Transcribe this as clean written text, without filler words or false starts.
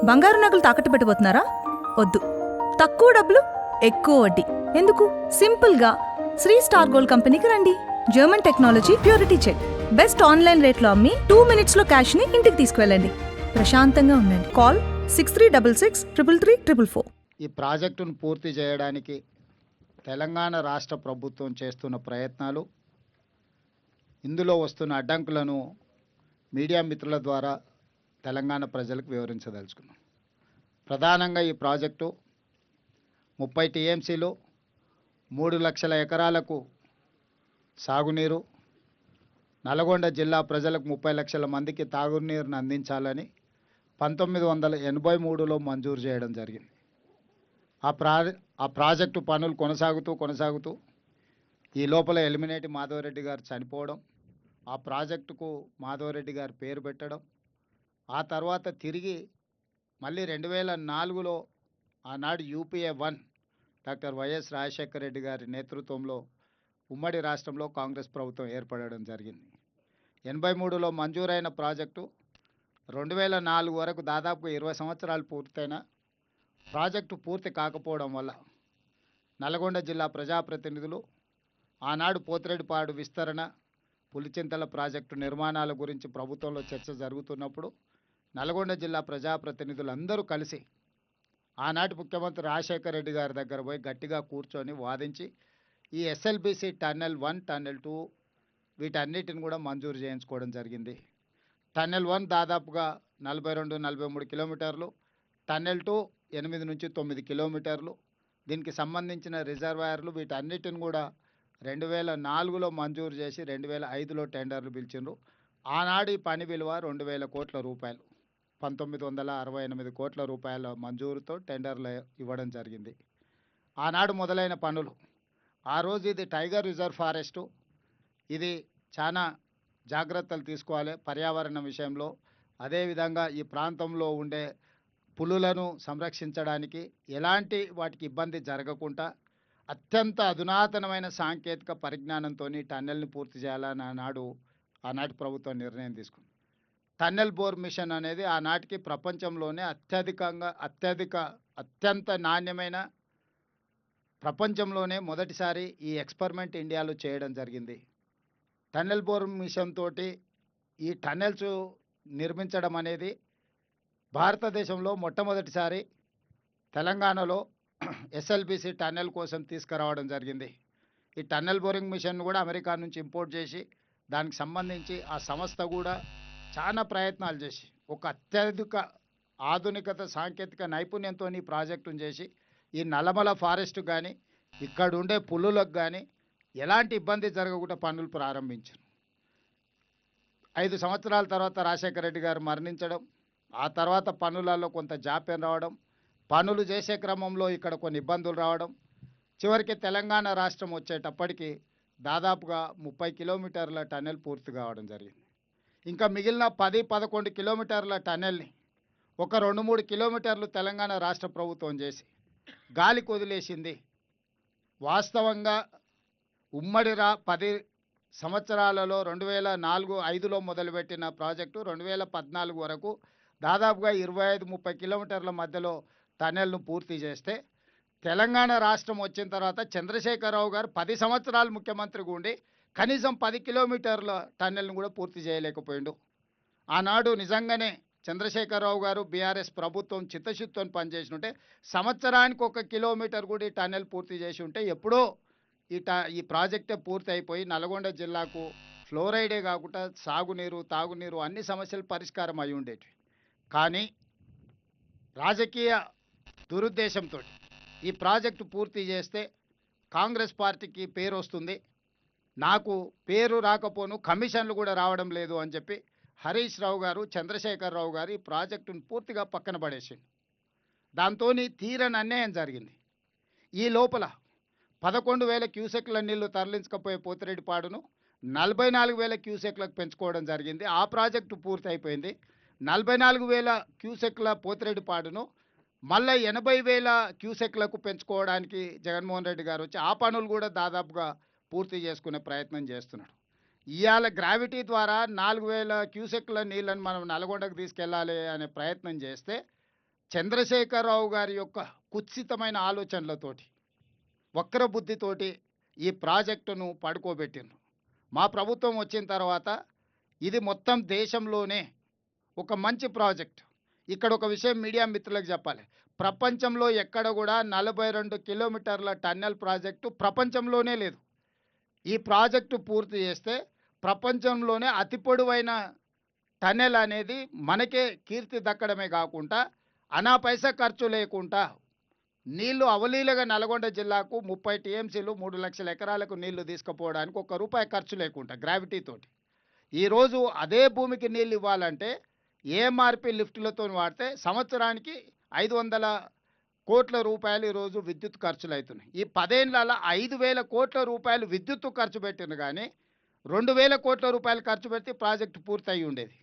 బంగారు నగలు తాకట్టు పెట్టబోతున్నారా? వద్దు. తక్కువ డబ్బులు, ఎక్కువ వడ్డీ. ఎందుకు? సింపుల్గా శ్రీ స్టార్ గోల్డ్ కంపెనీకి రండి. German technology, purity check. Best online రేట్లో అమ్మి 2 minutesలో క్యాష్ని ఇంటికి తీసుకువెళ్ళండి. ప్రశాంతంగా ఉండండి. కాల్ 6366 ఈ ప్రాజెక్టును పూర్తి చేయడానికి తెలంగాణ రాష్ట్ర ప్రభుత్వం చేస్తున్న ప్రయత్నాలు, ఇందులో వస్తున్న అడ్డంకులను మీడియా మిత్రుల ద్వారా తెలంగాణ ప్రజలకు వివరించదలుచుకున్నాం. ప్రధానంగా ఈ ప్రాజెక్టు 30 TMCలు 3 లక్షల ఎకరాలకు సాగునీరు, నల్గొండ జిల్లా ప్రజలకు 30 లక్షల మందికి తాగునీరును అందించాలని 1983లో మంజూరు చేయడం జరిగింది. ఆ ప్రాజెక్టు పనులు కొనసాగుతూ ఈ లోపల ఎలిమినేటి మాధవరెడ్డి గారు చనిపోవడం, ఆ ప్రాజెక్టుకు మాధవరెడ్డి గారు పేరు పెట్టడం, ఆ తర్వాత తిరిగి మళ్ళీ 2004లో ఆనాడు UPA 1 doctor YS Rajasekhara Reddy గారి నేతృత్వంలో ఉమ్మడి రాష్ట్రంలో కాంగ్రెస్ ప్రభుత్వం ఏర్పడడం జరిగింది. 83లో మంజూరైన ప్రాజెక్టు 2004 వరకు దాదాపు 20 సంవత్సరాలు పూర్తయిన ప్రాజెక్టు పూర్తి కాకపోవడం వల్ల నల్గొండ జిల్లా ప్రజాప్రతినిధులు ఆనాడు పోతిరెడ్డిపాడు విస్తరణ, పులిచింతల ప్రాజెక్టు నిర్మాణాల గురించి ప్రభుత్వంలో చర్చ జరుగుతున్నప్పుడు నల్గొండ జిల్లా ప్రజాప్రతినిధులు అందరూ కలిసి ఆనాటి ముఖ్యమంత్రి రాజశేఖర రెడ్డి గారి దగ్గర పోయి గట్టిగా కూర్చొని వాదించి ఈ SLBC టన్నెల్ 1, టన్నెల్ 2 వీటన్నిటిని కూడా మంజూరు చేయించుకోవడం జరిగింది. టన్నెల్ 1 దాదాపుగా 42-43 కిలోమీటర్లు, టన్నెల్ 2 8 నుంచి 9 కిలోమీటర్లు. దీనికి సంబంధించిన రిజర్వాయర్లు వీటన్నిటిని కూడా 2004లో మంజూరు చేసి 2005లో టెండర్లు పిలిచిండ్రు. ఆనాడు ఈ పని విలువ 2000 కోట్ల రూపాయలు, 1968 కోట్ల రూపాయల మంజూరుతో టెండర్లు ఇవ్వడం జరిగింది. ఆనాడు మొదలైన పనులు, ఆ రోజు ఇది టైగర్ రిజర్వ్ ఫారెస్టు, ఇది చాలా జాగ్రత్తలు తీసుకోవాలి పర్యావరణ విషయంలో. అదేవిధంగా ఈ ప్రాంతంలో ఉండే పులులను సంరక్షించడానికి ఎలాంటి వాటికి ఇబ్బంది జరగకుండా అత్యంత అధునాతనమైన సాంకేతిక పరిజ్ఞానంతో టన్నెల్ని పూర్తి చేయాలని ఆనాటి ప్రభుత్వం నిర్ణయం తీసుకుంది. టన్నెల్ బోర్ మిషన్ అనేది ఆనాటికి ప్రపంచంలోనే అత్యంత నాణ్యమైన, ప్రపంచంలోనే మొదటిసారి ఈ ఎక్స్పెరిమెంట్ ఇండియాలో చేయడం జరిగింది. టన్నెల్ బోర్ మిషన్ తోటి ఈ టన్నెల్స్ నిర్మించడం అనేది భారతదేశంలో మొట్టమొదటిసారి తెలంగాణలో SLBC టన్నెల్ కోసం తీసుకురావడం జరిగింది. ఈ టన్నెల్ బోరింగ్ మిషన్ కూడా అమెరికా నుంచి ఇంపోర్ట్ చేసి దానికి సంబంధించి ఆ సంస్థ కూడా చాలా ప్రయత్నాలు చేసి ఒక అత్యధిక ఆధునికత సాంకేతిక నైపుణ్యంతో ఈ ప్రాజెక్టును చేసి ఈ నల్లమల ఫారెస్ట్ కానీ ఇక్కడ ఉండే పులులకు కానీ ఎలాంటి ఇబ్బంది జరగకుండా పనులు ప్రారంభించారు. 5 సంవత్సరాల తర్వాత రాజశేఖర రెడ్డి గారు మరణించడం, ఆ తర్వాత పనులలో కొంత జాప్యం రావడం, పనులు చేసే క్రమంలో ఇక్కడ కొన్ని ఇబ్బందులు రావడం, చివరికి తెలంగాణ రాష్ట్రం వచ్చేటప్పటికి దాదాపుగా 30 కిలోమీటర్ల టన్నెల్ పూర్తి కావడం జరిగింది. ఇంకా మిగిలిన 10-11 కిలోమీటర్ల టన్నెల్ని ఒక 2-3 కిలోమీటర్లు తెలంగాణ రాష్ట్ర ప్రభుత్వం చేసి గాలికి వదిలేసింది. వాస్తవంగా ఉమ్మడి 10 సంవత్సరాలలో 2004-5లో మొదలుపెట్టిన ప్రాజెక్టు 2014 వరకు దాదాపుగా 25-30 కిలోమీటర్ల మధ్యలో టన్నెల్ను పూర్తి చేస్తే, తెలంగాణ రాష్ట్రం వచ్చిన తర్వాత చంద్రశేఖరరావు గారు 10 సంవత్సరాలు ముఖ్యమంత్రిగా ఉండి కనీసం 10 కిలోమీటర్ల టన్నెల్ను కూడా పూర్తి చేయలేకపోయిండు. ఆనాడు నిజంగానే చంద్రశేఖరరావు గారు బీఆర్ఎస్ ప్రభుత్వం చిత్తశుద్ధితో పనిచేసి ఉంటే సంవత్సరానికి 1 కిలోమీటర్ కూడా ఈ టన్నెల్ పూర్తి చేసి ఉంటే ఎప్పుడో ఈ ప్రాజెక్టే పూర్తి అయిపోయి నల్గొండ జిల్లాకు ఫ్లోరైడే కాకుండా సాగునీరు, తాగునీరు అన్ని సమస్యలు పరిష్కారం అయి ఉండేవి. కానీ రాజకీయ దురుద్దేశంతో ఈ ప్రాజెక్టు పూర్తి చేస్తే కాంగ్రెస్ పార్టీకి పేరు వస్తుంది, నాకు పేరు రాకపోను కమిషన్లు కూడా రావడం లేదు అని చెప్పి హరీష్ రావు గారు, చంద్రశేఖరరావు గారు ఈ ప్రాజెక్టును పూర్తిగా పక్కన పడేసిండు. దాంతో తీరని అన్యాయం జరిగింది. ఈ లోపల 11,000 క్యూసెక్ల నీళ్లు తరలించకపోయే పోతిరెడ్డిపాడును 44,000 క్యూసెక్లకు పెంచుకోవడం జరిగింది. ఆ ప్రాజెక్టు పూర్తి అయిపోయింది. 44,000 క్యూసెక్ల పోతిరెడ్డిపాడును మళ్ళీ 80,000 క్యూసెక్లకు పెంచుకోవడానికి జగన్మోహన్ రెడ్డి గారు వచ్చి ఆ పనులు కూడా దాదాపుగా పూర్తి చేసుకునే ప్రయత్నం చేస్తున్నాడు. ఇవాళ గ్రావిటీ ద్వారా 4,000 క్యూసెక్ల నీళ్ళని మనం నల్గొండకు తీసుకెళ్ళాలి అనే ప్రయత్నం చేస్తే చంద్రశేఖరరావు గారి యొక్క కుత్సితమైన ఆలోచనలతోటి వక్ర బుద్ధితోటి ఈ ప్రాజెక్టును పడుకోబెట్టిండ్రు. మా ప్రభుత్వం వచ్చిన తర్వాత ఇది మొత్తం దేశంలోనే ఒక మంచి ప్రాజెక్ట్. ఇక్కడ ఒక విషయం మీడియా మిత్రులకు చెప్పాలి. ప్రపంచంలో ఎక్కడ కూడా 42 కిలోమీటర్ల టన్నెల్ ప్రాజెక్టు ప్రపంచంలోనే లేదు. ఈ ప్రాజెక్టు పూర్తి చేస్తే ప్రపంచంలోనే అతి పొడవైన టన్నెల్ అనేది మనకే కీర్తి దక్కడమే కాకుండా అనా పైసా ఖర్చు లేకుండా నీళ్లు అవలీలగా నల్గొండ జిల్లాకు 30 టీఎంసీలు 3 లక్షల ఎకరాలకు నీళ్లు తీసుకుపోవడానికి ₹1 ఖర్చు లేకుండా గ్రావిటీతోటి. ఈరోజు అదే భూమికి నీళ్ళు ఇవ్వాలంటే ఏఎంఆర్పి లిఫ్టులతో వాడితే సంవత్సరానికి 500 కోట్ల రూపాయలు ఈరోజు విద్యుత్ ఖర్చులు అవుతున్నాయి. ఈ 10 ఏళ్లలో 5,000 కోట్ల రూపాయలు విద్యుత్తు ఖర్చు పెట్టింది కానీ 2,000 కోట్ల రూపాయలు ఖర్చు పెడితే ప్రాజెక్టు పూర్తి అయి ఉండేది.